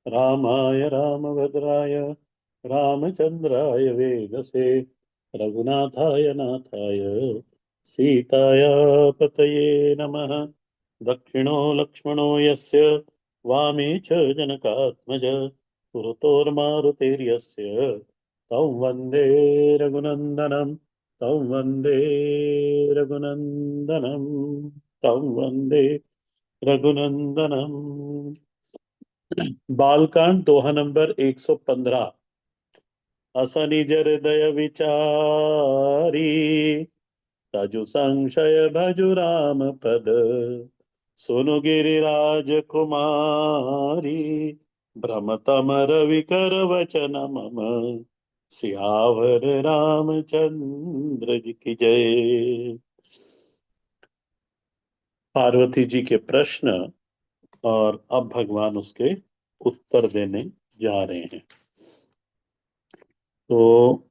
रामाय रामभद्राय रामचंद्राय वेदसे रघुनाथाय नाथाय सीताया पतये नमः। दक्षिणो लक्ष्मणो यस्य वामे च जनकात्मज पुरतोर्मारुतेर्यस्य तं वन्दे रघुनन्दनं तं वन्दे रघुनन्दनं तं वन्दे रघुनंदनम। बालकांड दोहा नंबर 115। अस निज हृदय विचारी तजु संशय भजु राम पद। सुनु गिरिराज कुमारी भ्रमतम रवि कर वचन मम। सियावर रामचंद्र जी की जय। पार्वती जी के प्रश्न और अब भगवान उसके उत्तर देने जा रहे हैं। तो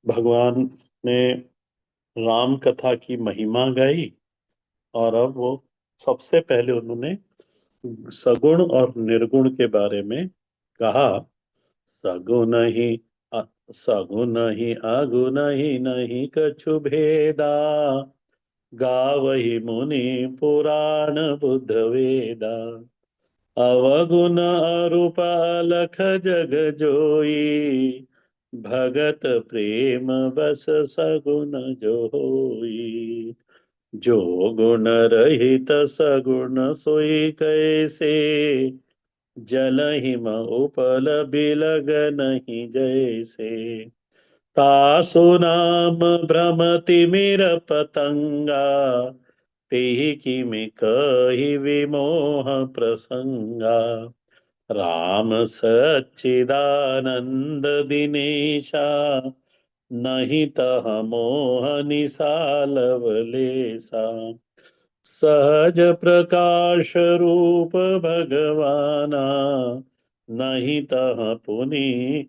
भगवान ने राम कथा की महिमा गाई और अब वो सबसे पहले उन्होंने सगुण और निर्गुण के बारे में कहा। सगुण ही अ- सगुण ही अगुण ही नहीं कछु भेदा गावही मुनि पुराण बुद्ध वेदा। अवगुण अरूप अलख जग जोई भगत प्रेम बस सगुण जो होई। जो गुण रहित सगुण सोई कैसे जल हिम उपल बिलग नहीं जैसे। तासु नाम भ्रमति मिर पतंगा तेहि किमि कहि विमोह प्रसंगा। राम सच्चिदानंद दिनेशा नहीं तह मोह निसालवलेसा। सहज प्रकाश रूप भगवाना नहीं तह पुनि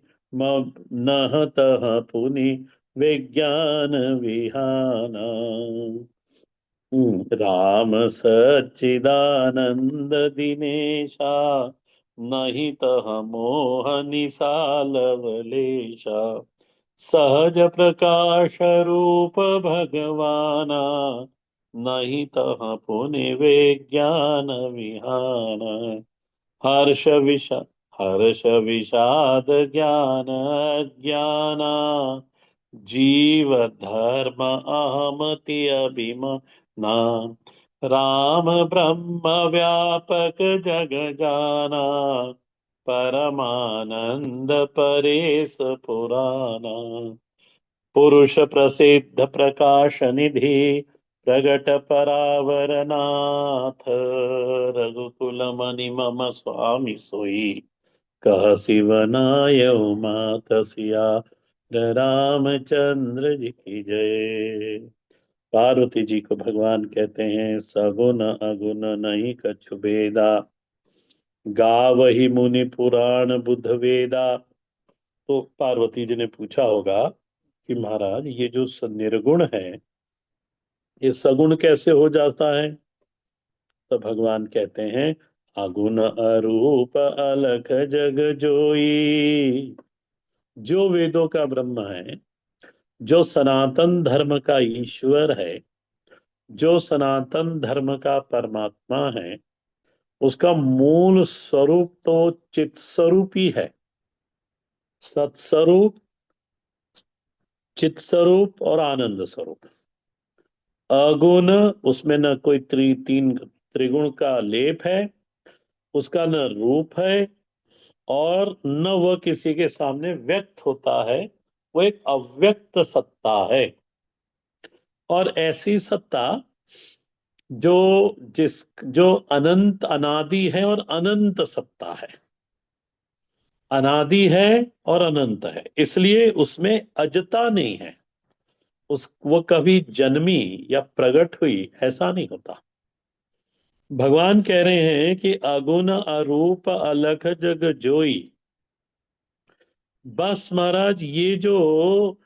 नह तह पुनि विज्ञान विहाना। राम सच्चिदानंद दिनेशा नहीं तह मोह निसालवलेशा। सहज प्रकाश रूप भगवाना नहीं तह पुनि विज्ञान विहान। हर्ष विषा हर्ष विषाद ज्ञान ज्ञाना जीव धर्म अहमति अभिमाना। राम ब्रह्म व्यापक जग जाना परमानंद परेश पुराना। पुरुष प्रसिद्ध प्रकाश निधि प्रगट परावरनाथ। रघुकुल मणि मम स्वामी सोई कह शिवनाय मात सिया रामचंद्र जी की जय। पार्वती जी को भगवान कहते हैं सगुन अगुण नहीं कछु भेदा गावही मुनि पुराण बुध वेदा। तो पार्वती जी ने पूछा होगा कि महाराज ये जो निर्गुण है ये सगुण कैसे हो जाता है। तो भगवान कहते हैं अगुण अरूप अलख जग जोई। जो वेदों का ब्रह्म है जो सनातन धर्म का ईश्वर है जो सनातन धर्म का परमात्मा है उसका मूल स्वरूप तो चित स्वरूप ही है। सत्स्वरूप चित स्वरूप और आनंद स्वरूप। अगुण उसमें न कोई तीन त्रिगुण का लेप है उसका न रूप है और न वह किसी के सामने व्यक्त होता है। वो एक अव्यक्त सत्ता है और ऐसी सत्ता जो जिस जो अनंत अनादि है और अनंत सत्ता है। अनादि है और अनंत है इसलिए उसमें अजता नहीं है। उस वो कभी जन्मी या प्रकट हुई ऐसा नहीं होता। भगवान कह रहे हैं कि अगुण अरूप अलख जग जोई। बस महाराज ये जो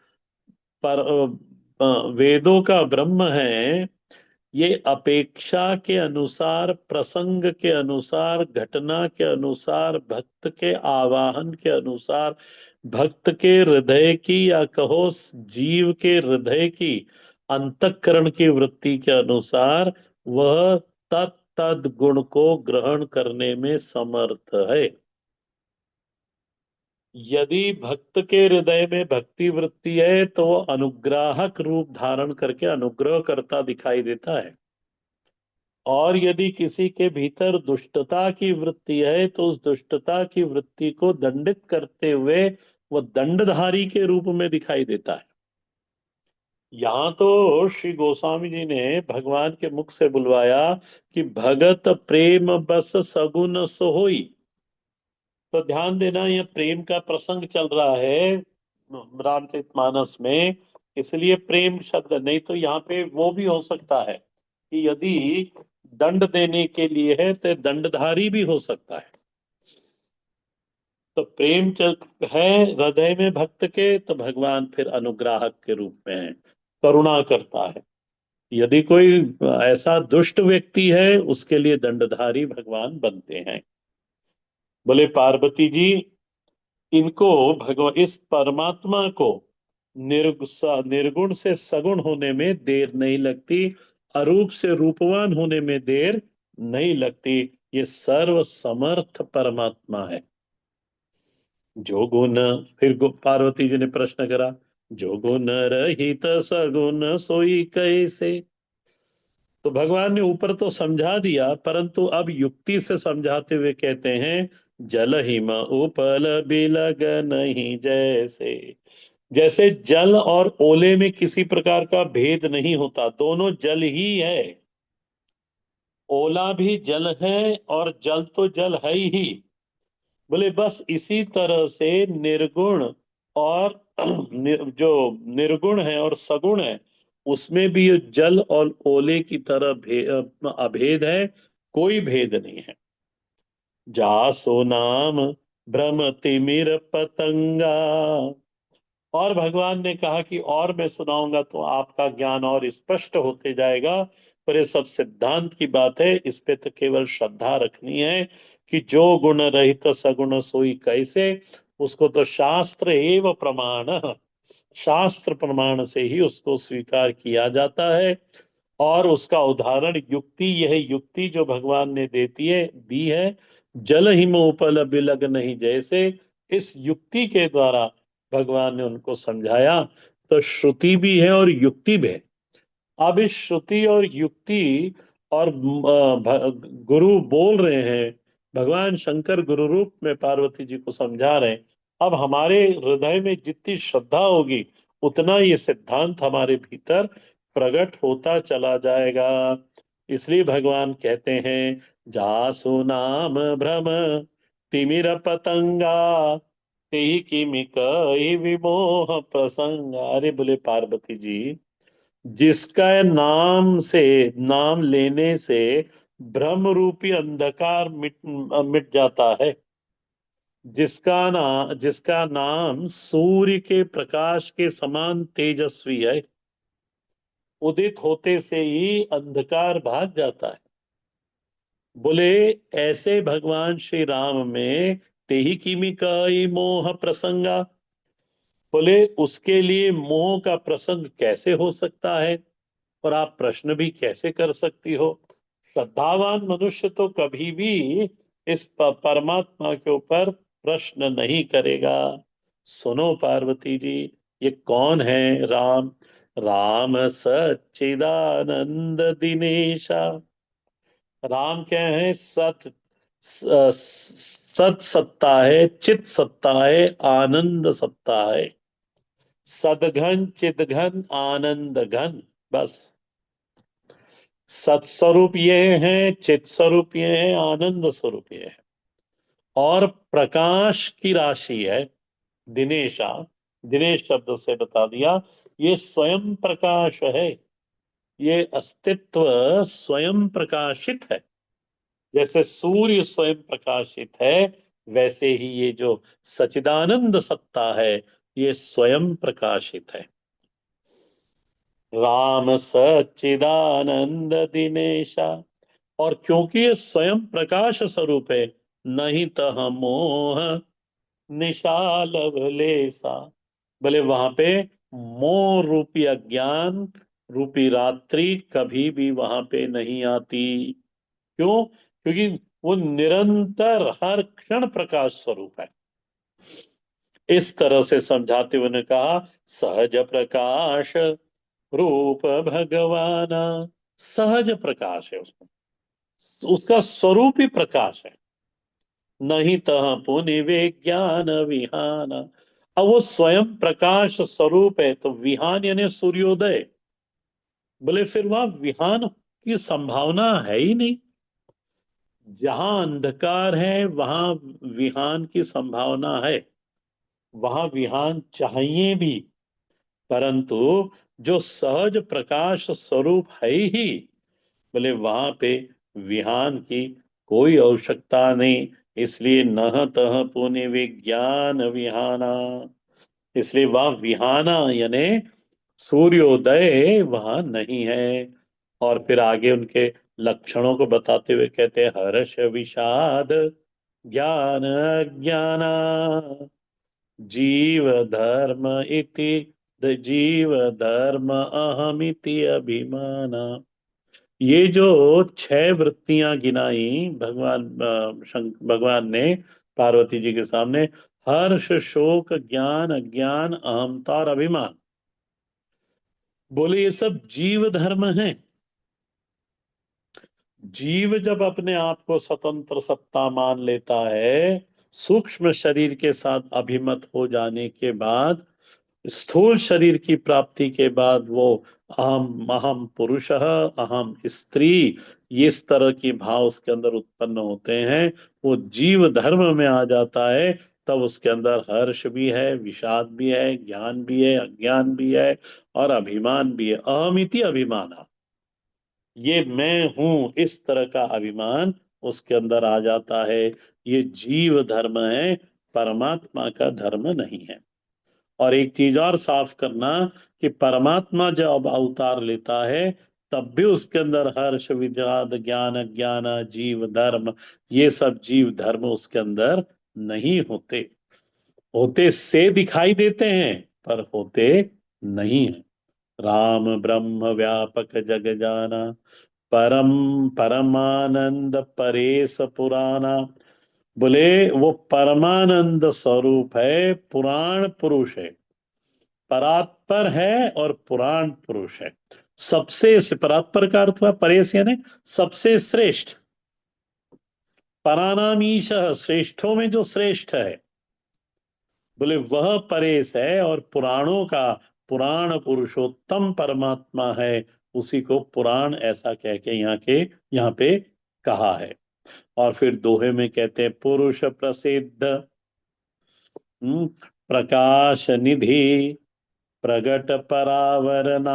पर वेदों का ब्रह्म है ये अपेक्षा के अनुसार, प्रसंग के अनुसार, घटना के अनुसार, भक्त के आवाहन के अनुसार, भक्त के हृदय की या कहो जीव के हृदय की, अंतःकरण की वृत्ति के अनुसार वह तत् तद गुण को ग्रहण करने में समर्थ है। यदि भक्त के हृदय में भक्ति वृत्ति है तो वो अनुग्राहक रूप धारण करके अनुग्रह करता दिखाई देता है। और यदि किसी के भीतर दुष्टता की वृत्ति है तो उस दुष्टता की वृत्ति को दंडित करते हुए वह दंडधारी के रूप में दिखाई देता है। यहां तो श्री गोस्वामी जी ने भगवान के मुख से बुलवाया कि भगत प्रेम बस सगुन सोई। तो ध्यान देना, यह प्रेम का प्रसंग चल रहा है रामचरितमानस में, इसलिए प्रेम शब्द, नहीं तो यहाँ पे वो भी हो सकता है कि यदि दंड देने के लिए है तो दंडधारी भी हो सकता है। तो प्रेम चल है हृदय में भक्त के, तो भगवान फिर अनुग्राहक के रूप में है, करुणा करता है। यदि कोई ऐसा दुष्ट व्यक्ति है उसके लिए दंडधारी भगवान बनते हैं। बोले पार्वती जी, इनको भगवान, इस परमात्मा को निर्गुण से सगुण होने में देर नहीं लगती, अरूप से रूपवान होने में देर नहीं लगती। ये सर्व समर्थ परमात्मा है। जो गुण, फिर पार्वती जी ने प्रश्न करा, जो गुण रहित सगुण सोई कैसे। तो भगवान ने ऊपर तो समझा दिया, परंतु अब युक्ति से समझाते हुए कहते हैं, जल हिम उपल बिलग नहीं जैसे। जैसे जल और ओले में किसी प्रकार का भेद नहीं होता, दोनों जल ही है। ओला भी जल है और जल तो जल है ही। बोले बस इसी तरह से निर्गुण और जो निर्गुण है और सगुण है, उसमें भी ये जल और ओले की तरह अभेद है, कोई भेद नहीं है। जासो नाम भ्रम तिमिर पतंगा। और भगवान ने कहा कि और मैं सुनाऊंगा तो आपका ज्ञान और स्पष्ट होते जाएगा, पर ये सब सिद्धांत की बात है, इस पे तो केवल श्रद्धा रखनी है कि जो गुण रहित सगुण सोई कैसे। उसको तो शास्त्र एवं प्रमाण, शास्त्र प्रमाण से ही उसको स्वीकार किया जाता है। और उसका उदाहरण युक्ति, यह युक्ति जो भगवान ने देती है दी है, जल हिम उपल बिलग नहीं जैसे, इस युक्ति के द्वारा भगवान ने उनको समझाया। तो श्रुति भी है और युक्ति भी है। अब इस श्रुति और युक्ति और गुरु बोल रहे हैं, भगवान शंकर गुरु रूप में पार्वती जी को समझा रहे हैं। अब हमारे हृदय में जितनी श्रद्धा होगी उतना ये सिद्धांत हमारे भीतर प्रकट होता चला जाएगा। इसलिए भगवान कहते हैं, जासु नाम भ्रम तिमिर पतंगा, तेहि किमिक विमोह प्रसंग। अरे बोले पार्वती जी, जिसका नाम से, नाम लेने से ब्रह्म रूपी अंधकार मिट मिट जाता है, जिसका नाम सूर्य के प्रकाश के समान तेजस्वी है, उदित होते से ही अंधकार भाग जाता है। बोले ऐसे भगवान श्री राम में तेहि किमि कई मोह प्रसंगा। बोले उसके लिए मोह का प्रसंग कैसे हो सकता है, और आप प्रश्न भी कैसे कर सकती हो। श्रद्धावान मनुष्य तो कभी भी इस परमात्मा के ऊपर प्रश्न नहीं करेगा। सुनो पार्वती जी, ये कौन है राम। राम सच्चिदानंद दिनेशा। राम क्या है, सत सत्ता है, चित सत्ता है, आनंद सत्ता है। सदघन चिदघन आनंद घन, बस। सत्स्वरूप ये है, चित स्वरूप ये है, आनंद स्वरूप ये है। और प्रकाश की राशि है दिनेशा। दिनेश शब्द से बता दिया, ये स्वयं प्रकाश है। ये अस्तित्व स्वयं प्रकाशित है। जैसे सूर्य स्वयं प्रकाशित है, वैसे ही ये जो सचिदानंद सत्ता है, ये स्वयं प्रकाशित है। राम सच्चिदानंद दिनेशा। और क्योंकि ये स्वयं प्रकाश स्वरूप है, नहीं तो मोह निशाल लेसा। बोले वहां पे मोह रूपी अज्ञान रूपी रात्रि कभी भी वहां पे नहीं आती। क्यों? क्योंकि वो निरंतर हर क्षण प्रकाश स्वरूप है। इस तरह से समझाते हुए ने कहा, सहज प्रकाश रूप भगवान। सहज प्रकाश है उसमें, उसका स्वरूप ही प्रकाश है। नहीं तह पुनि विज्ञान विहान। अब वो स्वयं प्रकाश स्वरूप है तो विहान यानी सूर्योदय। बोले फिर वहां विहान की संभावना है ही नहीं। जहां अंधकार है वहां विहान की संभावना है, वहां विहान चाहिए भी। परंतु जो सहज प्रकाश स्वरूप है ही, बोले वहां पे विहान की कोई आवश्यकता नहीं। इसलिए नह तह पुनि विज्ञान विहाना। इसलिए वह विहाना यानी सूर्योदय वहां नहीं है। और फिर आगे उनके लक्षणों को बताते हुए कहते हैं, हर्ष विषाद ज्ञान अज्ञाना जीव धर्म इति, द जीव धर्म अहमिति अभिमाना। ये जो छह वृत्तियां गिनाई भगवान ने पार्वती जी के सामने, हर्ष शोक ज्ञान अज्ञान अहंता और अभिमान, बोले ये सब जीव धर्म है। जीव जब अपने आप को स्वतंत्र सत्ता मान लेता है, सूक्ष्म शरीर के साथ अभिमत हो जाने के बाद, स्थूल शरीर की प्राप्ति के बाद वो अहम अहम पुरुषः अहम स्त्री, ये इस तरह की भाव उसके अंदर उत्पन्न होते हैं, वो जीव धर्म में आ जाता है। तब उसके अंदर हर्ष भी है, विषाद भी है, ज्ञान भी है, अज्ञान भी है, और अभिमान भी है। अहमिति अभिमान, ये मैं हूं इस तरह का अभिमान उसके अंदर आ जाता है। ये जीव धर्म है, परमात्मा का धर्म नहीं है। और एक चीज और साफ करना, कि परमात्मा जब अवतार लेता है तब भी उसके अंदर हर्ष विषाद ज्ञान अज्ञान जीव धर्म, ये सब जीव धर्म उसके अंदर नहीं होते। होते से दिखाई देते हैं पर होते नहीं है। राम ब्रह्म व्यापक जग जाना, परम परमानंद परेश पुराना। बोले वो परमानंद स्वरूप है, पुराण पुरुष है। परात्पर है और पुराण पुरुष है। सबसे परात्पर का अर्थ हुआ परेश यानी सबसे श्रेष्ठ। परानामीश, श्रेष्ठों में जो श्रेष्ठ है, बोले वह परेश है। और पुराणों का पुराण पुरुषोत्तम परमात्मा है, उसी को पुराण ऐसा कह के यहाँ पे कहा है। और फिर दोहे में कहते हैं, पुरुष प्रसिद्ध प्रकाश निधि प्रगट परावरनाथ।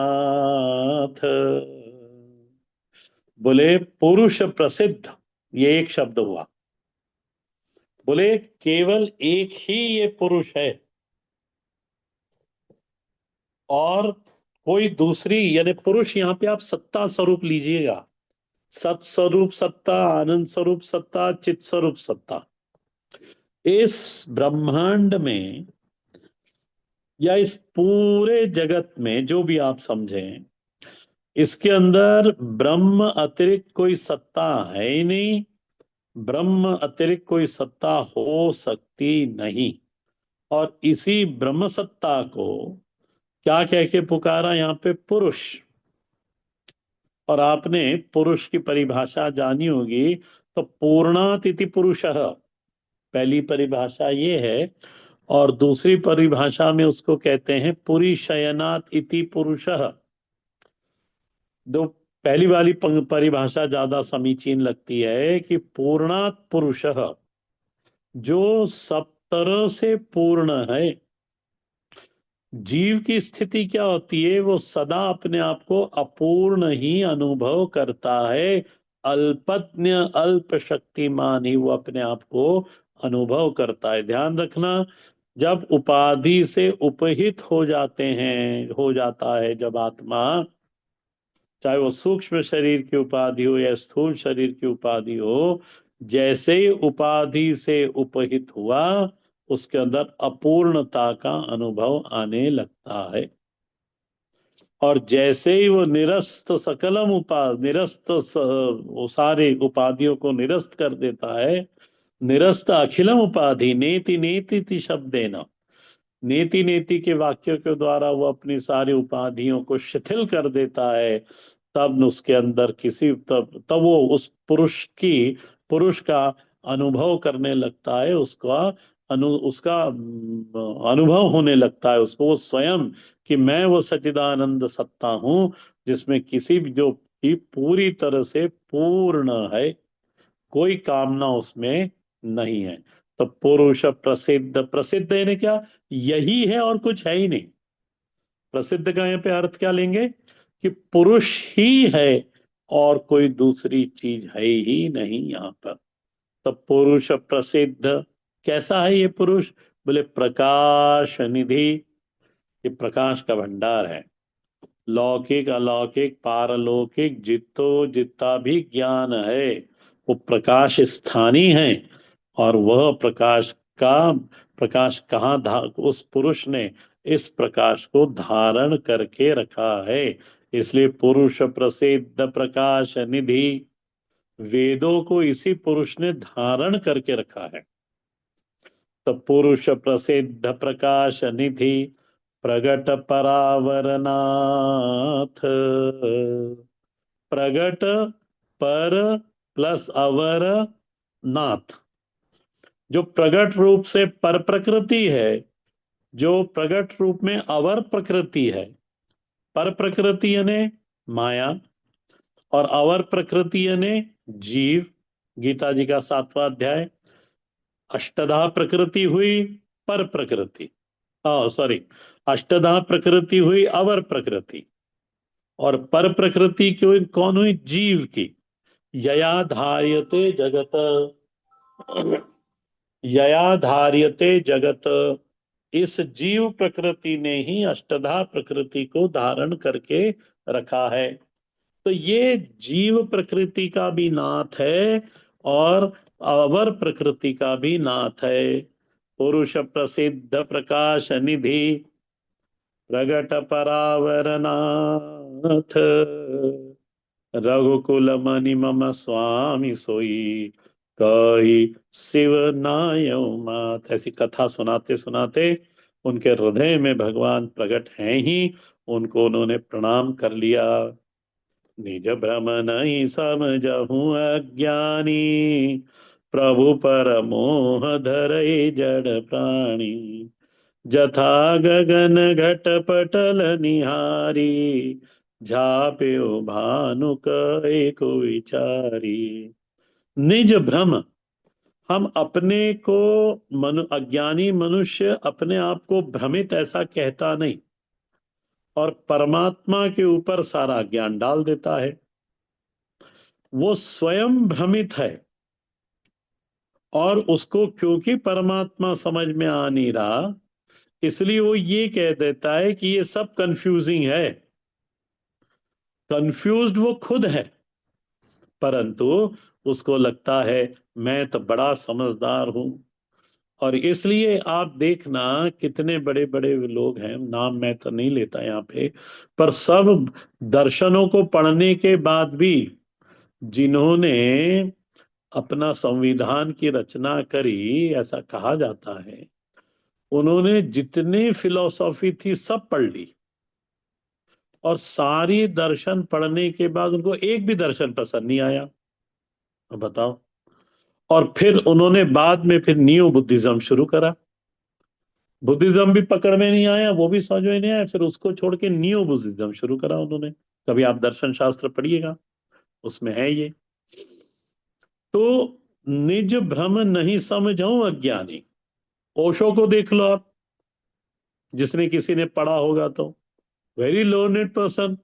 बोले पुरुष प्रसिद्ध, ये एक शब्द हुआ। बोले केवल एक ही ये पुरुष है, और कोई दूसरी, यानी पुरुष यहाँ पे आप सत्ता स्वरूप लीजिएगा। सत स्वरूप सत्ता, आनंद स्वरूप सत्ता, चित स्वरूप सत्ता। इस ब्रह्मांड में या इस पूरे जगत में जो भी आप समझें, इसके अंदर ब्रह्म अतिरिक्त कोई सत्ता है ही नहीं। ब्रह्म अतिरिक्त कोई सत्ता हो सकती नहीं। और इसी ब्रह्म सत्ता को क्या कह के पुकारा यहाँ पे? पुरुष। और आपने पुरुष की परिभाषा जानी होगी, तो पूर्णातिथि पुरुषः, पहली परिभाषा ये है। और दूसरी परिभाषा में उसको कहते हैं पुरी शयनात इति पुरुषः। दो, पहली वाली परिभाषा ज्यादा समीचीन लगती है कि पूर्णात पुरुषः, जो सब तरह से पूर्ण है। जीव की स्थिति क्या होती है? वो सदा अपने आप को अपूर्ण ही अनुभव करता है। अल्पज्ञ अल्प शक्तिमान ही वो अपने आप को अनुभव करता है। ध्यान रखना, जब उपाधि से उपहित हो जाते हैं, हो जाता है जब आत्मा, चाहे वो सूक्ष्म शरीर की उपाधि हो या स्थूल शरीर की उपाधि हो, जैसे ही उपाधि से उपहित हुआ, उसके अंदर अपूर्णता का अनुभव आने लगता है। और जैसे ही वो निरस्त सकलम निरस्त वो सारे उपाधियों को निरस्त कर देता है, निरस्त अखिलम उपाधि नेति नेति ति शब्देन, नेति नेति के वाक्यों के द्वारा वो अपनी सारी उपाधियों को शिथिल कर देता है। तब उसके अंदर तब तब वो उस पुरुष का अनुभव करने लगता है, उसका अनुभव होने लगता है उसको, वो स्वयं, कि मैं वो सच्चिदानंद सत्ता हूं, जिसमें किसी भी जो कि पूरी तरह से पूर्ण है, कोई कामना उसमें नहीं है। तो पुरुष प्रसिद्ध, प्रसिद्ध यानी क्या, यही है और कुछ है ही नहीं। प्रसिद्ध का यहाँ पे अर्थ क्या लेंगे, कि पुरुष ही है और कोई दूसरी चीज है ही नहीं यहाँ पर। तो पुरुष प्रसिद्ध, कैसा है ये पुरुष, बोले प्रकाश निधि, ये प्रकाश का भंडार है। लौकिक अलौकिक पारलौकिक जितो जितना भी ज्ञान है, वो प्रकाश स्थानी है। और वह का प्रकाश कहाँ उस पुरुष ने इस प्रकाश को धारण करके रखा है। इसलिए पुरुष प्रसिद्ध प्रकाश निधि, वेदों को इसी पुरुष ने धारण करके रखा है। तो पुरुष प्रसिद्ध प्रकाश निधि, प्रगट परावरनाथ, प्रगट पर प्लस अवर नाथ, जो प्रगट रूप से पर प्रकृति है, जो प्रगट रूप में अवर प्रकृति है। पर प्रकृति यानी माया, और अवर प्रकृति यानी जीव। गीता जी का 7वां अध्याय, अष्टधा प्रकृति हुई पर प्रकृति, सॉरी, अष्टधा प्रकृति हुई अवर प्रकृति, और पर प्रकृति क्यों कौन हुई, जीव की। यया धार्यते जगत, यया धार्यते जगत, इस जीव प्रकृति ने ही अष्टधा प्रकृति को धारण करके रखा है। तो ये जीव प्रकृति का भी नाथ है और अवर प्रकृति का भी नाथ है। पुरुष प्रसिद्ध प्रकाश निधि, प्रगट परावरनाथ, रघुकुल मणि मम स्वामी सोई, कही शिव नायौ मात। ऐसी कथा सुनाते सुनाते उनके हृदय में भगवान प्रकट हैं ही, उनको उन्होंने प्रणाम कर लिया। निज भ्रम नहीं समझहूँ अज्ञानी, प्रभु पर मोह धरे जड़ प्राणी, जथा गगन घट पटल निहारी, झाप्यो भानु एको विचारी। निज भ्रम, हम अपने को, अज्ञानी मनुष्य अपने आप को भ्रमित ऐसा कहता नहीं, और परमात्मा के ऊपर सारा ज्ञान डाल देता है। वो स्वयं भ्रमित है, और उसको क्योंकि परमात्मा समझ में आ नहीं रहा, इसलिए वो ये कह देता है कि ये सब कंफ्यूजिंग है। कंफ्यूज्ड वो खुद है, परंतु उसको लगता है मैं तो बड़ा समझदार हूं। और इसलिए आप देखना, कितने बड़े बड़े लोग हैं, नाम मैं तो नहीं लेता यहाँ पे, पर सब दर्शनों को पढ़ने के बाद भी, जिन्होंने अपना संविधान की रचना करी, ऐसा कहा जाता है, उन्होंने जितनी फिलॉसफी थी सब पढ़ ली, और सारी दर्शन पढ़ने के बाद उनको एक भी दर्शन पसंद नहीं आया। अब बताओ। और फिर उन्होंने बाद में फिर नियो बुद्धिज्म शुरू करा। बुद्धिज्म भी पकड़ में नहीं आया, वो भी समझ में नहीं आया, फिर उसको छोड़ के नियो बुद्धिज्म शुरू करा उन्होंने। कभी आप दर्शन शास्त्र पढ़िएगा, उसमें है ये। तो निज भ्रम नहीं समझऊं अज्ञानी, ओशो को देख लो आप, जिसने किसी ने पढ़ा होगा तो, वेरी लर्नेड पर्सन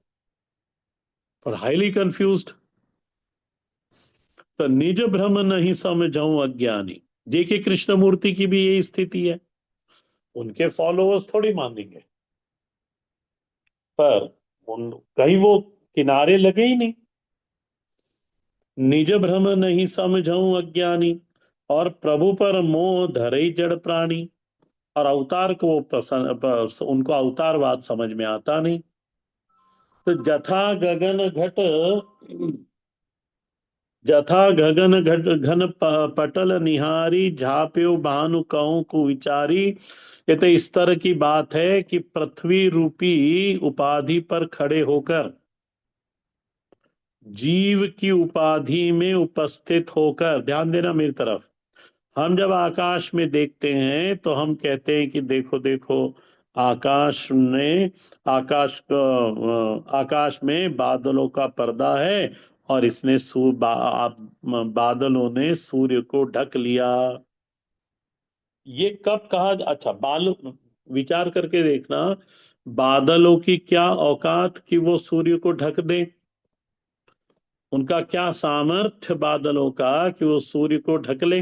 पर हाईली कंफ्यूज्ड। तो निज भ्रम नहीं समझऊं अज्ञानी, जे के कृष्णमूर्ति की भी यही स्थिति है। उनके फॉलोअर्स थोड़ी मानेंगे, पर उन कहीं वो किनारे लगे ही नहीं। निज भ्रम नहीं समझऊं अज्ञानी, और प्रभु पर मोह धरे जड़ प्राणी। और अवतार को वो उनको अवतारवाद समझ में आता नहीं। तो जथा गगन घट घन पटल निहारी, झाप्यो भानु कहूं को विचारी। ये तो इस तरह की बात है कि पृथ्वी रूपी उपाधि पर खड़े होकर, जीव की उपाधि में उपस्थित होकर, ध्यान देना मेरी तरफ, हम जब आकाश में देखते हैं तो हम कहते हैं कि देखो देखो, आकाश में आकाश में बादलों का पर्दा है, और इसने बादलों ने सूर्य को ढक लिया। ये कब कहा? अच्छा, विचार करके देखना, बादलों की क्या औकात कि वो सूर्य को ढक दे? उनका क्या सामर्थ्य बादलों का कि वो सूर्य को ढक ले?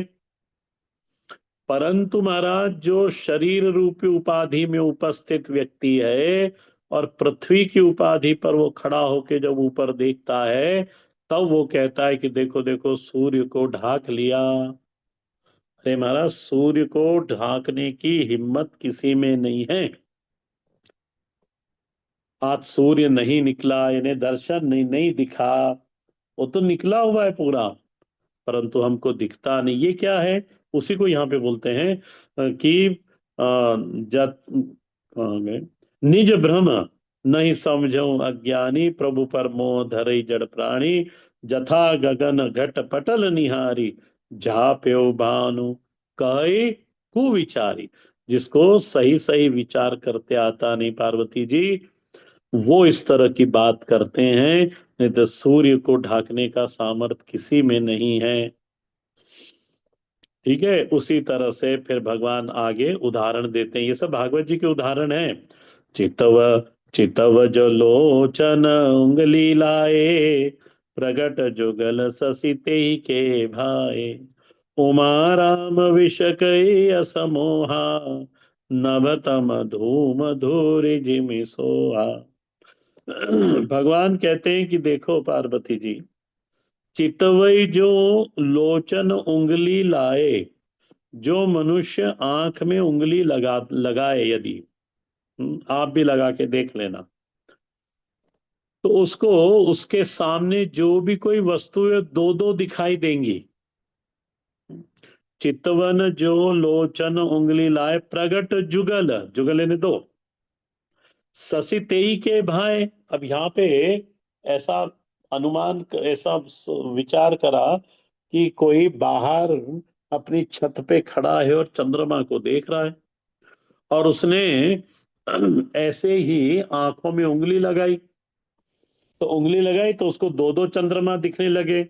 परंतु महाराज, जो शरीर रूपी उपाधि में उपस्थित व्यक्ति है, और पृथ्वी की उपाधि पर वो खड़ा होके जब ऊपर देखता है, तब वो कहता है कि देखो देखो, सूर्य को ढाक लिया। अरे महाराज, सूर्य को ढाकने की हिम्मत किसी में नहीं है। आज सूर्य नहीं निकला, इन्हें दर्शन नहीं दिखा। वो तो निकला हुआ है पूरा, परंतु हमको दिखता नहीं। ये क्या है? उसी को यहाँ पे बोलते हैं कि जत कहाँ गए? निज भ्रम नहीं समझो अज्ञानी, प्रभु पर मोह धरे जड़ प्राणी। जथा गगन घट पटल निहारी, झाप्यो भानु कहे कुविचारी। जिसको सही सही विचार करते आता नहीं पार्वती जी, वो इस तरह की बात करते हैं। नहीं तो सूर्य को ढाकने का सामर्थ्य किसी में नहीं है। ठीक है, उसी तरह से फिर भगवान आगे उदाहरण देते हैं। ये सब भागवत जी के उदाहरण हैं। चितव चितव जो लोचन उंगली लाए, प्रगट जुगल ससी तेहि के भाए। उमा राम विषक असमोहा, नभ तम धूम धूरि जिमि सोहा। भगवान कहते हैं कि देखो पार्वती जी, चितवई जो लोचन उंगली लाए, जो मनुष्य आंख में उंगली लगाए यदि, आप भी लगा के देख लेना, तो उसको, उसके सामने जो भी कोई वस्तु दो दो दिखाई देंगी। चितवन जो लोचन उंगली लाए, प्रगट जुगल, जुगल ने दो, ससी तेई के भाई। अब यहाँ पे ऐसा ऐसा विचार करा कि कोई बाहर अपनी छत पे खड़ा है और चंद्रमा को देख रहा है, और उसने ऐसे ही आंखों में उंगली लगाई, तो उंगली लगाई तो उसको दो दो चंद्रमा दिखने लगे।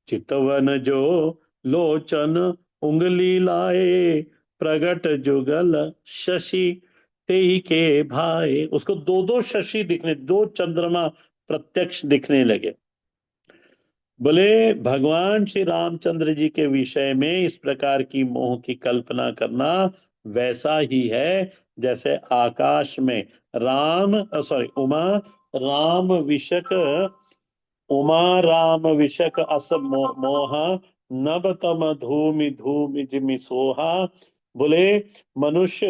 चितवन जो लोचन उंगली लाए, प्रगट जुगल शशि तेहि के भाई। उसको दो दो शशि दिखने, दो चंद्रमा प्रत्यक्ष दिखने लगे। बोले भगवान श्री रामचंद्र जी के विषय में इस प्रकार की मोह की कल्पना करना वैसा ही है जैसे आकाश में उमा राम विशक उमा राम विशक मोह, नभ तम धूमि धूमि जिमि सोहा। बोले मनुष्य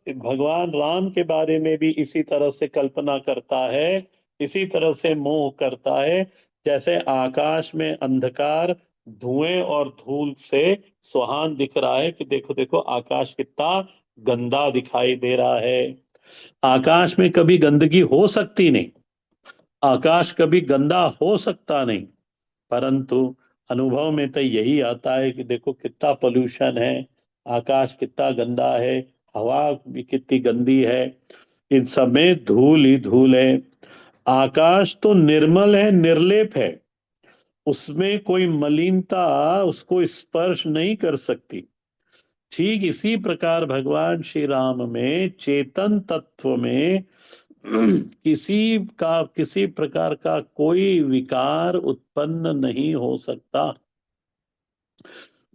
भगवान राम के बारे में भी इसी तरह से कल्पना करता है, इसी तरह से मोह करता है, जैसे आकाश में अंधकार धुएं और धूल से सुहान दिख रहा है कि देखो देखो, आकाश कितना गंदा दिखाई दे रहा है। आकाश में कभी गंदगी हो सकती नहीं, आकाश कभी गंदा हो सकता नहीं, परंतु अनुभव में तो यही आता है कि देखो कितना पोल्यूशन है, आकाश कितना गंदा है, हवा भी कितनी गंदी है, इन सब में धूल ही धूल है। आकाश तो निर्मल है, निर्लेप है, उसमें कोई मलिनता उसको स्पर्श नहीं कर सकती। ठीक इसी प्रकार भगवान श्री राम में चेतन तत्व में किसी प्रकार का कोई विकार उत्पन्न नहीं हो सकता।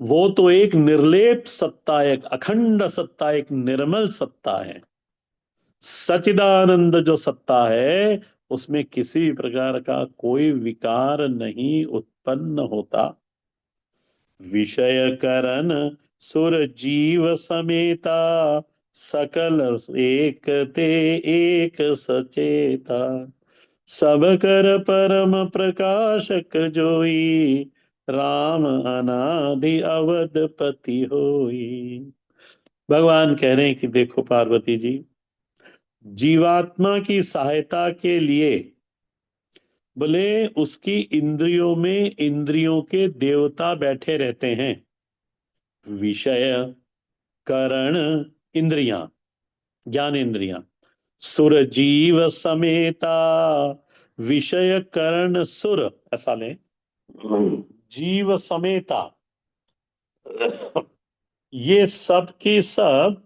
वो तो एक निर्लेप सत्ता, एक अखंड सत्ता, एक निर्मल सत्ता है। सचिदानंद जो सत्ता है, उसमें किसी प्रकार का कोई विकार नहीं उत्पन्न होता। विषय करण सुर जीव समेता, सकल एक ते एक सचेता। सब कर परम प्रकाशक जोई, राम अनादि अवधपति होई। भगवान कह रहे हैं कि देखो पार्वती जी, जीवात्मा की सहायता के लिए बोले उसकी इंद्रियों में इंद्रियों के देवता बैठे रहते हैं। विषय करण इंद्रियां, ज्ञान इंद्रियां, सुर जीव समेता। विषय करण सुर, ऐसा लें, जीव समेता, ये सब के सब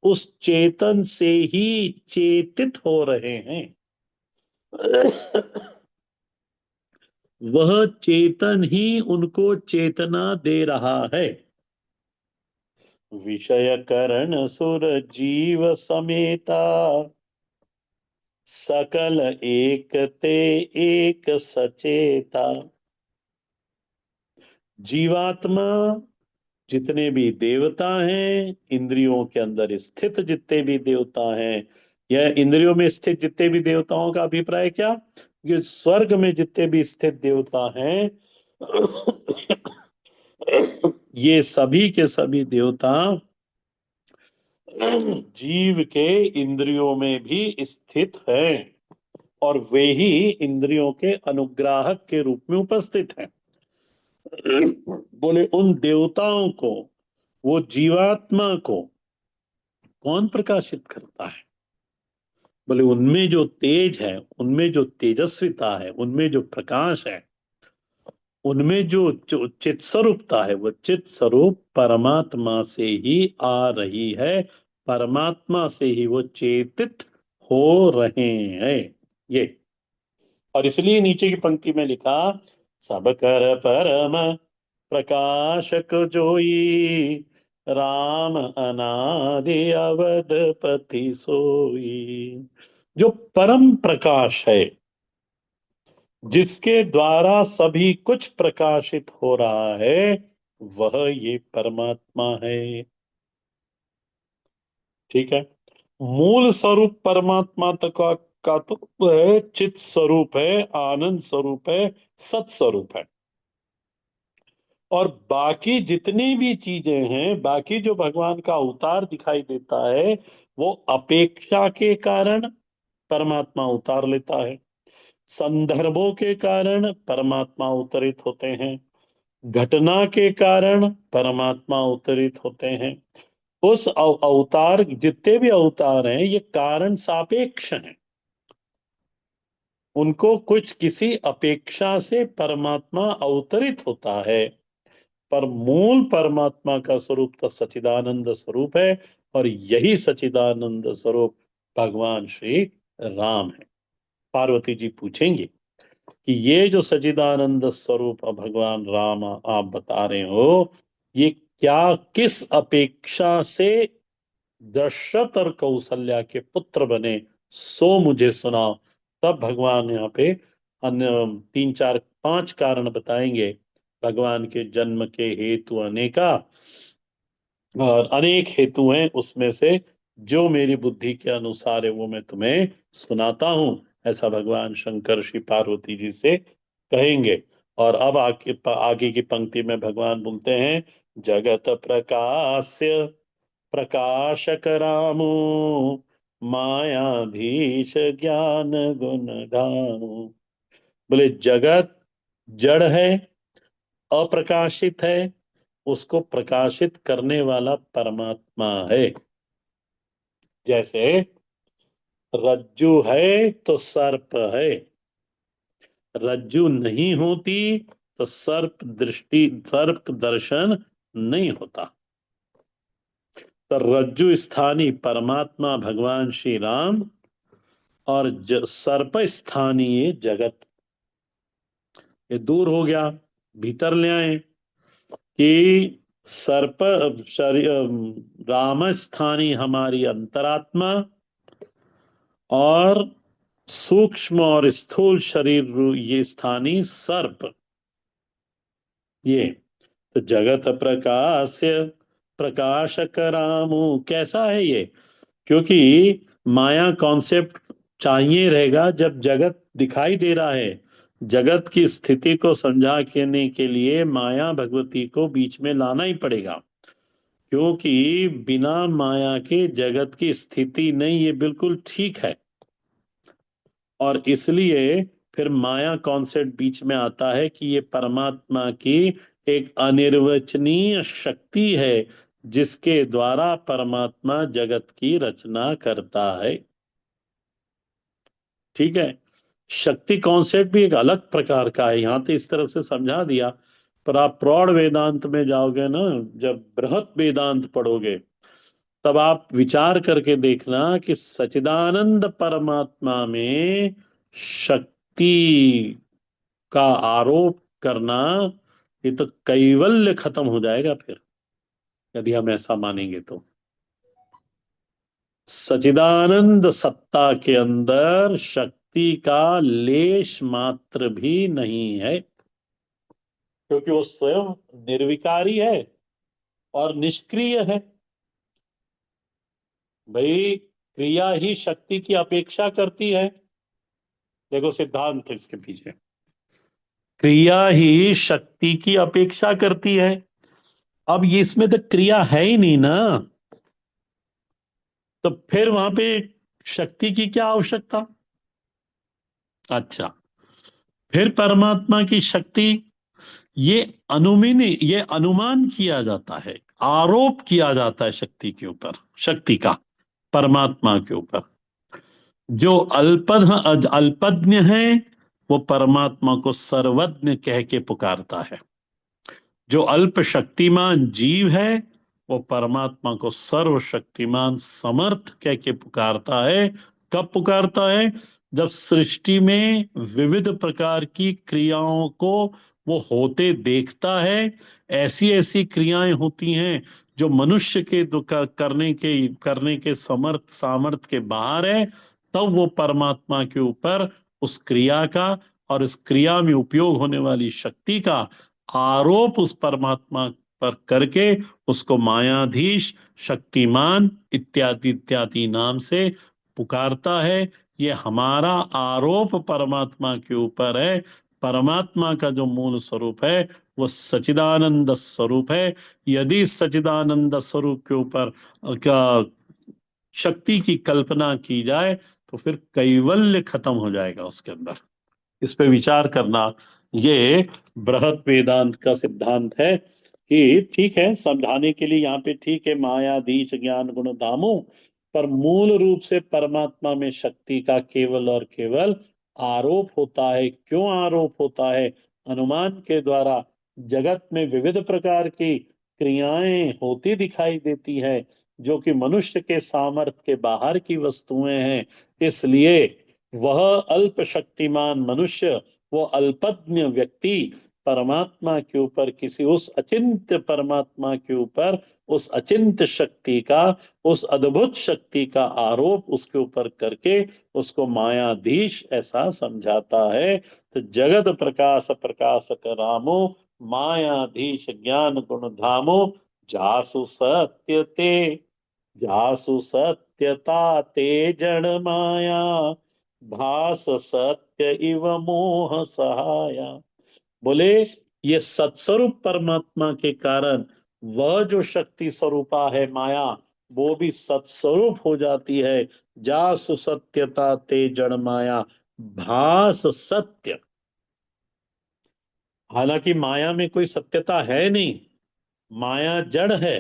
उस चेतन से ही चेतित हो रहे हैं। वह चेतन ही उनको चेतना दे रहा है। विषय करण सुर जीव समेता, सकल एक ते एक सचेता। जीवात्मा, जितने भी देवता हैं, इंद्रियों के अंदर स्थित जितने भी देवता हैं, यह इंद्रियों में स्थित जितने भी देवताओं का अभिप्राय क्या, ये स्वर्ग में जितने भी स्थित देवता हैं, ये सभी के सभी देवता जीव के इंद्रियों में भी स्थित हैं, और वे ही इंद्रियों के अनुग्राहक के रूप में उपस्थित हैं। बोले उन देवताओं को, वो जीवात्मा को कौन प्रकाशित करता है? बोले उनमें जो तेज है, उनमें जो तेजस्विता है, उनमें जो प्रकाश है, उनमें जो चित स्वरूपता है, वो चित स्वरूप परमात्मा से ही आ रही है। परमात्मा से ही वो चेतित हो रहे हैं। ये, और इसलिए नीचे की पंक्ति में लिखा, सब कर परम प्रकाशक जोई, राम अनादि अवधपति सोई। जो परम प्रकाश है, जिसके द्वारा सभी कुछ प्रकाशित हो रहा है, वह ये परमात्मा है। ठीक है। मूल स्वरूप परमात्मा तक का तो है, चित स्वरूप है, आनंद स्वरूप है, सत स्वरूप है। और बाकी जितनी भी चीजें हैं, बाकी जो भगवान का अवतार दिखाई देता है, वो अपेक्षा के कारण परमात्मा उतार लेता है, संदर्भों के कारण परमात्मा उतरित होते हैं, घटना के कारण परमात्मा उतरित होते हैं। उस अवतार, जितने भी अवतार हैं, ये कारण सापेक्ष हैं। उनको कुछ किसी अपेक्षा से परमात्मा अवतरित होता है, पर मूल परमात्मा का स्वरूप तो सचिदानंद स्वरूप है। और यही सचिदानंद स्वरूप भगवान श्री राम है। पार्वती जी पूछेंगे कि ये जो सचिदानंद स्वरूप भगवान राम आप बता रहे हो, ये क्या, किस अपेक्षा से दशरथ और कौशल्या के पुत्र बने, सो मुझे सुनाओ। तब भगवान यहाँ पे अन्य तीन चार पांच कारण बताएंगे। भगवान के जन्म के हेतु अनेका, और अनेक हेतु हैं, उसमें से जो मेरी बुद्धि के अनुसार है वो मैं तुम्हें सुनाता हूं। ऐसा भगवान शंकर श्री पार्वती जी से कहेंगे। और अब आगे की पंक्ति में भगवान बोलते हैं, जगत प्रकाश्य प्रकाशक रामो, मायाधीश ज्ञान गुण धामो। बोले जगत जड़ है, अप्रकाशित है, उसको प्रकाशित करने वाला परमात्मा है। जैसे रज्जु है तो सर्प है, रज्जु नहीं होती तो सर्प दर्शन नहीं होता। तो रज्जु स्थानी परमात्मा भगवान श्री राम, और सर्प स्थानीय जगत, ये दूर हो गया। भीतर ले आए कि सर्प शरीर, राम स्थानी हमारी अंतरात्मा, और सूक्ष्म और स्थूल शरीर ये स्थानी सर्प, ये। तो जगत प्रकाश्य प्रकाशक रामू, कैसा है ये? क्योंकि माया कॉन्सेप्ट चाहिए रहेगा जब जगत दिखाई दे रहा है। जगत की स्थिति को समझाने के लिए माया भगवती को बीच में लाना ही पड़ेगा, क्योंकि बिना माया के जगत की स्थिति नहीं, ये बिल्कुल ठीक है। और इसलिए फिर माया कॉन्सेप्ट बीच में आता है कि ये परमात्मा की एक अनिर्वचनीय शक्ति है, जिसके द्वारा परमात्मा जगत की रचना करता है। ठीक है। शक्ति कॉन्सेप्ट भी एक अलग प्रकार का है, यहां तो इस तरह से समझा दिया। पर आप प्रौढ़ वेदांत में जाओगे ना, जब बृहत वेदांत पढ़ोगे, तब आप विचार करके देखना कि सचिदानंद परमात्मा में शक्ति का आरोप करना, ये तो कैवल्य खत्म हो जाएगा फिर, यदि हम ऐसा मानेंगे तो। सचिदानंद सत्ता के अंदर शक्ति का लेश मात्र भी नहीं है, क्योंकि वो स्वयं निर्विकारी है और निष्क्रिय है। भाई, क्रिया ही शक्ति की अपेक्षा करती है। देखो सिद्धांत है इसके पीछे, क्रिया ही शक्ति की अपेक्षा करती है। अब ये इसमें तो क्रिया है ही नहीं ना, तो फिर वहां पे शक्ति की क्या आवश्यकता? अच्छा, फिर परमात्मा की शक्ति, ये ये अनुमान किया जाता है, आरोप किया जाता है शक्ति के ऊपर, शक्ति का परमात्मा के ऊपर। जो अल्पज्ञ है, वो परमात्मा को सर्वज्ञ कह के पुकारता है। जो अल्प शक्तिमान जीव है, वो परमात्मा को सर्वशक्तिमान समर्थ कह के पुकारता है। कब पुकारता है? जब सृष्टि में विविध प्रकार की क्रियाओं को वो होते देखता है। ऐसी ऐसी क्रियाएं होती हैं जो मनुष्य के करने के समर्थ सामर्थ्य के बाहर है। तब वो परमात्मा के ऊपर उस क्रिया का और उस क्रिया में उपयोग होने वाली शक्ति का आरोप उस परमात्मा पर करके उसको मायाधीश, शक्तिमान इत्यादि इत्यादि नाम से पुकारता है। ये हमारा आरोप परमात्मा के ऊपर है। परमात्मा का जो मूल स्वरूप है वो सचिदानंद स्वरूप है। यदि सचिदानंद स्वरूप के ऊपर का शक्ति की कल्पना की जाए, तो फिर कैवल्य खत्म हो जाएगा उसके अंदर। इस पे विचार करना, ये बृहत वेदांत का सिद्धांत है कि ठीक है, समझाने के लिए यहाँ पे ठीक है, मायाधीश ज्ञान गुण धामो, पर मूल रूप से परमात्मा में शक्ति का केवल और केवल आरोप होता है। क्यों आरोप होता है? अनुमान के द्वारा जगत में विविध प्रकार की क्रियाएं होती दिखाई देती है, जो कि मनुष्य के सामर्थ्य के बाहर की वस्तुएं हैं। इसलिए वह अल्प शक्तिमान मनुष्य, वो अल्पज्ञ व्यक्ति परमात्मा के ऊपर, किसी उस अचिंत्य परमात्मा के ऊपर, उस अचिंत्य शक्ति का, उस अद्भुत शक्ति का आरोप उसके ऊपर करके उसको मायाधीश ऐसा समझाता है। तो जगत प्रकाश प्रकाशक रामो, मायाधीश ज्ञान गुण धामो, जासु सत्य ते, जासु सत्यता ते जड़ माया, भास सत्य इव मोह सहाया। बोले, ये सत्स्वरूप परमात्मा के कारण वह जो शक्ति स्वरूपा है माया, वो भी सत्स्वरूप हो जाती है। जासु सत्यता ते जड़ माया, भास सत्य। हालांकि माया में कोई सत्यता है नहीं, माया जड़ है,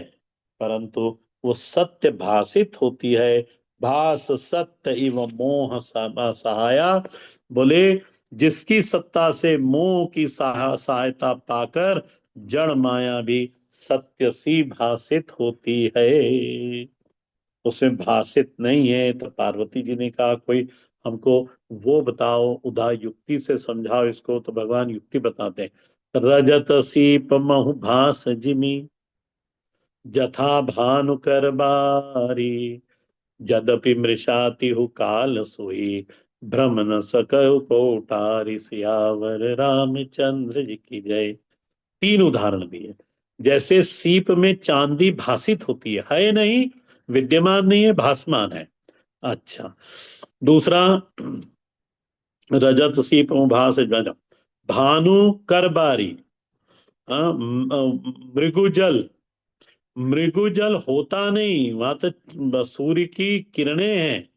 परंतु वो सत्य भासित होती है। भास सत्य इव मोह सहाया। बोले, जिसकी सत्ता से मोह की सहायता पाकर जड़ माया भी सत्य सी भासित होती है। उसमें भासित नहीं है। तो पार्वती जी ने कहा, कोई हमको वो बताओ, उदा युक्ति से समझाओ इसको। तो भगवान युक्ति बताते हैं, रजत सीप महु भास जिमी, जथा भानुकर बारी, यद्यपि मृषातिहु काल सोई, भ्रम न सकहु को टारी, सियावर रामचंद्र जी की जय। तीन उदाहरण दिए। जैसे सीप में चांदी भासित होती है नहीं, विद्यमान नहीं है, भासमान है। अच्छा, दूसरा, रजत सीप भास रजत, भानु करबारी, मृगुजल, मृगुजल होता नहीं, वहां तो सूर्य की किरणें हैं,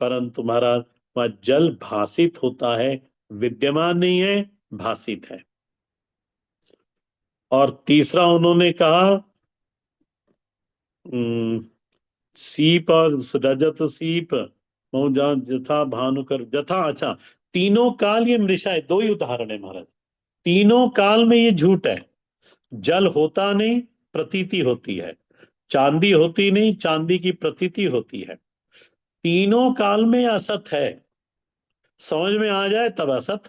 परंतु महाराज वह जल भासित होता है, विद्यमान नहीं है, भासित है। और तीसरा उन्होंने कहा, अम, सीप और रजत सीप, जथा भानुकर जथा, अच्छा, तीनों काल, ये मृषा है, दो ही उदाहरण है महाराज। तीनों काल में ये झूठ है। जल होता नहीं, प्रतीति होती है। चांदी होती नहीं, चांदी की प्रतीति होती है। तीनों काल में असत है। समझ में आ जाए तब असत,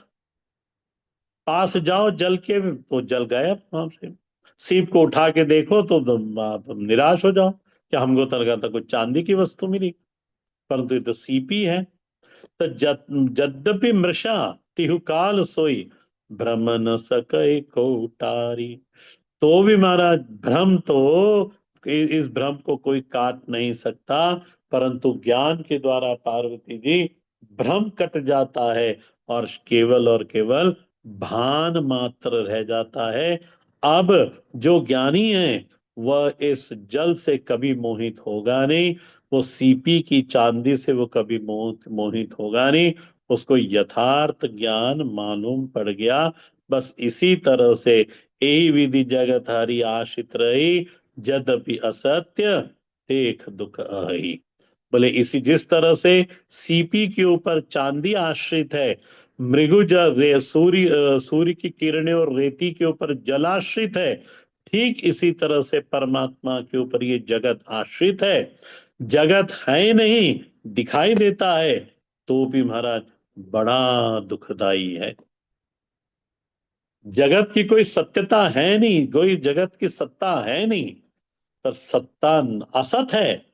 पास जाओ जल के, वो जल गायब वहां से। सीप को उठा के देखो तो आप निराश हो जाओ, कि हमको तो लगा था कुछ चांदी की वस्तु मिली, परंतु ये तो सीप ही है। तो यद्यपि मृषा तिहु काल सोई, भ्रम न सके को उतारी। तो भी महाराज भ्रम तो, इस भ्रम को कोई काट नहीं सकता, परंतु ज्ञान के द्वारा पार्वती जी भ्रम कट जाता है, और केवल भान मात्र रह जाता है। अब जो ज्ञानी है वह इस जल से कभी मोहित होगा नहीं, वो सीपी की चांदी से वो कभी मोहित होगा नहीं। उसको यथार्थ ज्ञान मालूम पड़ गया। बस इसी तरह से यही विधि जगत हरि आश्रित रही, यद्यपि असत्य देख दुख अहि। बोले इसी जिस तरह से सीपी के ऊपर चांदी आश्रित है, मृगुजल सूर्य की किरणें और रेती के ऊपर जल आश्रित है, ठीक इसी तरह से परमात्मा के ऊपर ये जगत आश्रित है। जगत है नहीं, दिखाई देता है, तो भी महाराज बड़ा दुखदाई है। जगत की कोई सत्यता है नहीं, कोई जगत की सत्ता है नहीं, पर सत्ता असत है।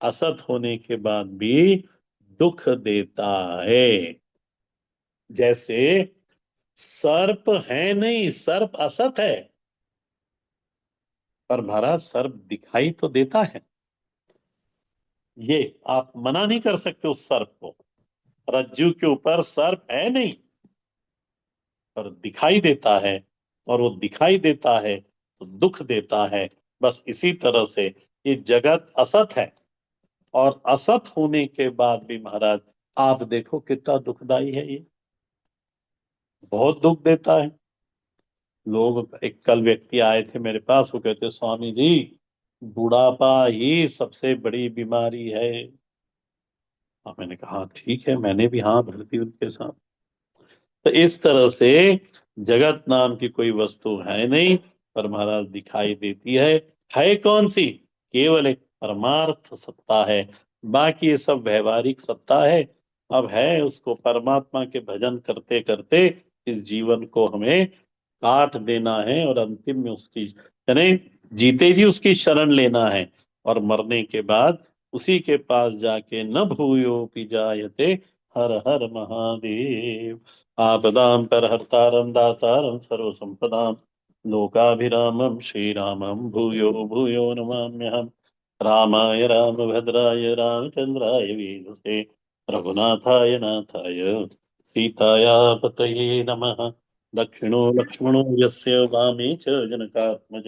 असत होने के बाद भी दुख देता है। जैसे सर्प है नहीं, सर्प असत है, पर महाराज सर्प दिखाई तो देता है। ये आप मना नहीं कर सकते उस सर्प को। रज्जू के ऊपर सर्प है नहीं, पर दिखाई देता है, और वो दिखाई देता है तो दुख देता है। बस इसी तरह से ये जगत असत है, और असत होने के बाद भी महाराज आप देखो कितना दुखदाई है ये, बहुत दुख देता है। लोग, एक कल व्यक्ति आए थे मेरे पास, वो कहते स्वामी जी, बुढ़ापा ही सबसे बड़ी बीमारी है। हाँ, मैंने कहा ठीक है, मैंने भी हाँ भर दी उनके साथ। तो इस तरह से जगत नाम की कोई वस्तु है नहीं, पर महाराज दिखाई देती है कौन सी? केवल एक परमार्थ सत्ता है, बाकी ये सब व्यवहारिक सत्ता है। अब है उसको परमात्मा के भजन करते करते इस जीवन को हमें काट देना है, और अंतिम में उसकी, यानी जीते जी उसकी शरण लेना है, और मरने के बाद उसी के पास जाके न भूयोपि जायते, हर हर महादेव। आपदां परहर्तारं दातारं सर्वसंपदां, लोकाभिरामं श्रीरामं भूयो भूयो नमाम्यहम्। रामाय रामभद्राय रामचन्द्राय वेधसे, रघुनाथाय नाथाय सीताया पतये नमः। दक्षिणो लक्ष्मणो यस्य, वामे च जनकात्मज,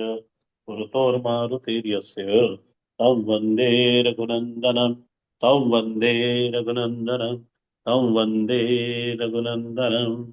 पुरतोर्मारुतिर्यस्य, तं वन्दे रघुनन्दनं, तं वन्दे रघुनन्दनं, तं वन्दे रघुनन्दनम्।